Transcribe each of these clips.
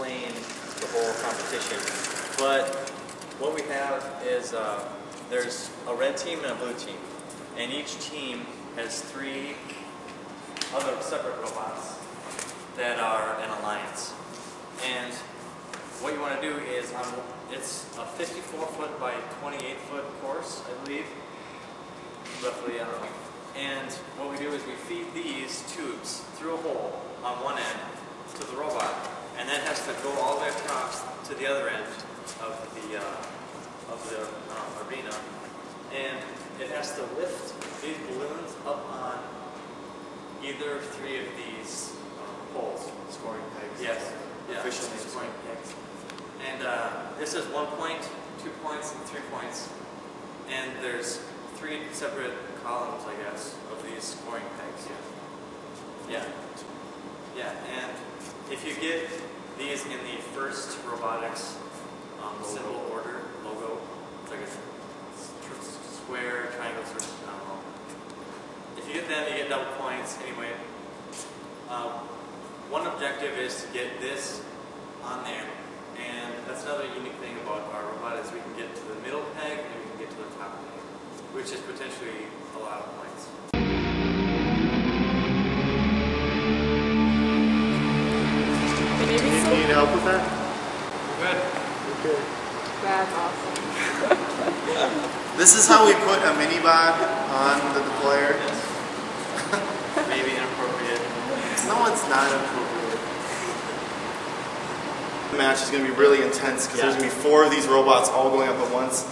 explain the whole competition. But what we have is there's a red team and a blue team, and each team has 3 other separate robots that are an alliance. And what you want to do is, it's a 54-foot by 28-foot course, I believe, roughly, I don't know. And what we do is we feed these tubes through a hole on one end to the robot, and then it has to go all the way across to the other end of the arena, and it has to lift these balloons up on either 3 of these poles. Scoring pegs. Yes. Yeah. Officially scoring pegs. And this is 1 point, 2 points, and 3 points. And there's 3 separate columns, I guess, of these scoring pegs. Yeah. Yeah. And if you get these in the first robotics symbol order, logo, it's like a square, triangle, circle, I don't know. If you get them, you get double points. Anyway, one objective is to get this on there, and that's another unique thing about our robot is we can get to the middle peg and we can get to the top peg, which is potentially a lot of points. Do you need help with that? Good. Okay. That's awesome. This is how we put a mini bod on the deployer. Maybe inappropriate. No, it's not inappropriate. The match is going to be really intense because there's going to be 4 of these robots all going up at once.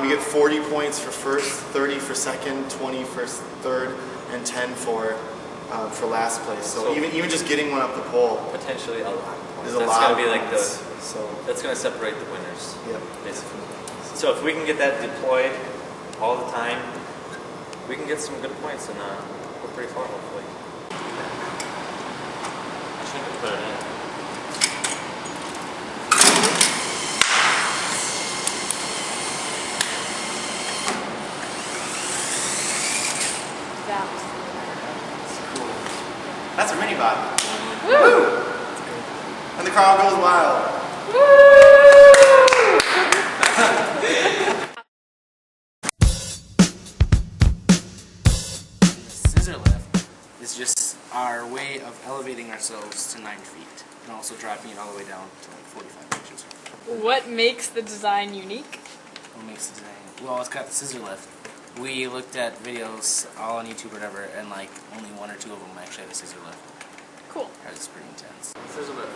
You get 40 points for first, 30 for second, 20 for third, and 10 for last place. So even just getting one up the pole, Potentially a lot of points. Is a lot of be like points. So that's going to separate the winners. Yep. Basically. So if we can get that deployed all the time, we can get some good points and go pretty far hopefully. I shouldn't have put it in. that's a mini bod. Woo! And the crowd goes wild. Scissor lift is just our way of elevating ourselves to 9 feet and also dropping it all the way down to like 45 inches. What makes the design unique? What makes the design? Well, it's got the scissor lift. We looked at videos all on YouTube or whatever, and like only 1 or 2 of them actually have a scissor lift. Cool. It's pretty intense. Scissor lift.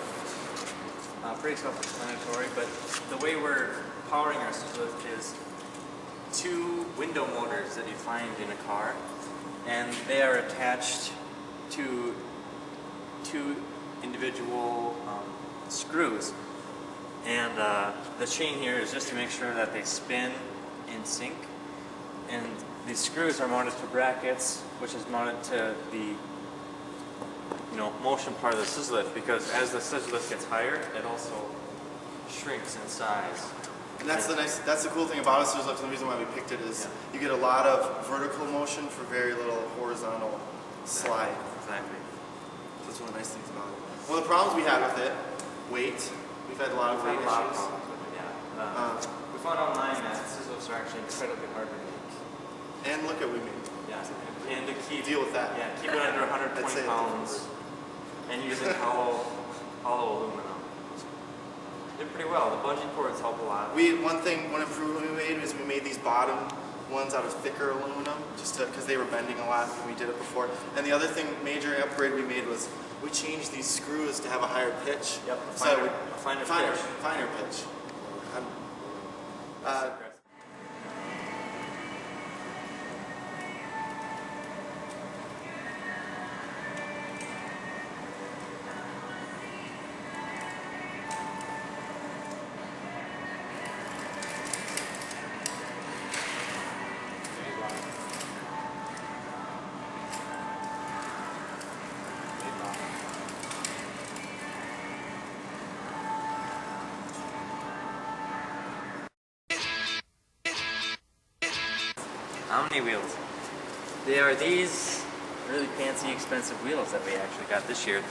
Pretty self-explanatory, but the way we're powering our scissor lift is 2 window motors that you find in a car, and they are attached to 2 individual screws. And the chain here is just to make sure that they spin in sync. And these screws are mounted to brackets, which is mounted to the motion part of the scissor lift, because as the scissor lift gets higher, it also shrinks in size. And that's the cool thing about a scissor lift, and the reason why we picked it is you get a lot of vertical motion for very little horizontal slide. Exactly. That's one of the nice things about it. One of the problems we had with it, weight. We've had a lot of weight issues. We found online that scissor lifts are actually incredibly hard to make. And look at what we made. Yeah. And to Deal with that. Yeah, keep it under 120 pounds. And using hollow aluminum. Did pretty well. The bungee cords help a lot. One improvement we made is we made these bottom ones out of thicker aluminum, just because they were bending a lot when we did it before. And the other major upgrade we made was we changed these screws to have a higher pitch. Yep. A finer pitch. How many wheels? They are these really fancy, expensive wheels that we actually got this year.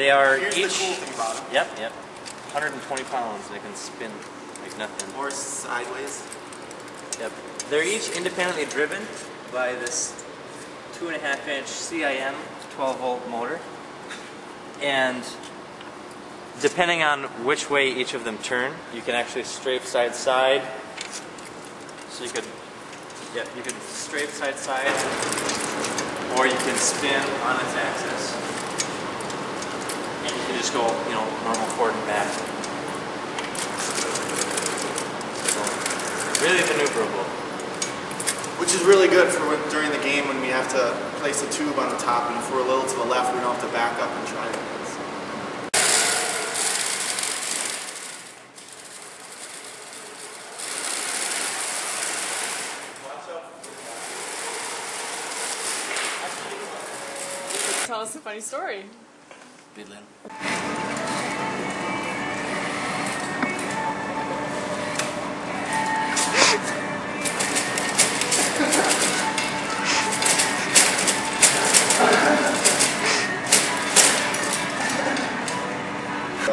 They are Here's each. the cool thing about them. Yep. 120 pounds. They can spin like nothing. Or sideways. Yep. They're each independently driven by this 2.5-inch CIM 12-volt motor, and depending on which way each of them turn, you can actually strafe side to side. So you could strafe side to side, or you can spin on its axis, and you can just go, normal forward and back. So really maneuverable. Which is really good for during the game when we have to place a tube on the top, and if we're a little to the left, we don't have to back up and try it. Tell us a funny story. Midland.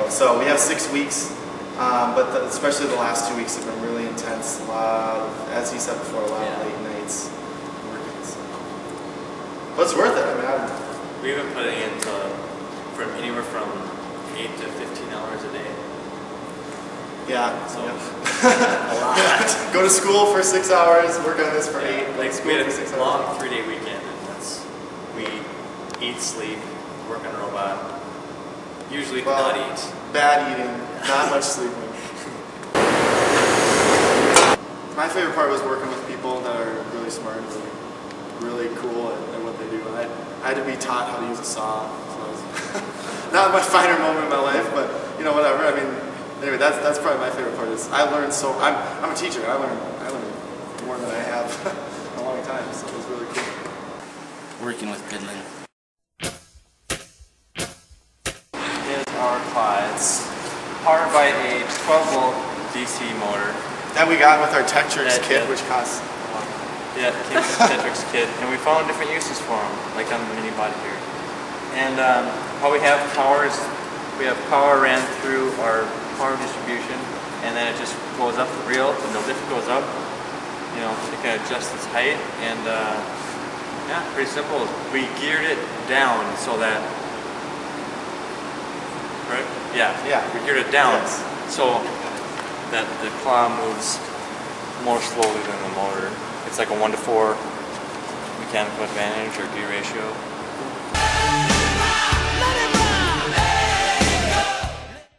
So we have 6 weeks, but especially the last 2 weeks have been really intense. A lot of, as he said before, a lot of late nights working. So. But it's worth it. I mean, We've been putting in from anywhere from 8 to 15 hours a day. yeah. So yeah. a lot. Go to school for 6 hours, work on this for 8. Like school we had for 6 a hours. long 3-day weekend, and we eat, sleep, work on a robot. Usually Well, not eat. Bad eating, not much sleeping. My favorite part was working with people that are really smart and really cool at what they do. I had to be taught how to use a saw. So it was not my finer moment in my life, but whatever. I mean, anyway, that's probably my favorite part. Is I learned so. I'm a teacher. I learned more than I have in a long time. So it was really cool. Working with Goodland. Is our Clydes, powered by a 12-volt DC motor. That we got with our Tetrix kit, Yeah. which costs. Yeah, it came with the Tetrix kit, and we found different uses for them, like on the mini body here. And how we have power is, we have power ran through our power distribution, and then it just goes up the reel, and the lift goes up. It can adjust its height, and yeah, pretty simple. We geared it down so that, right? Yeah, we geared it down Yes. so that the claw moves more slowly than the motor. It's like a 1-to-4 mechanical advantage or gear ratio.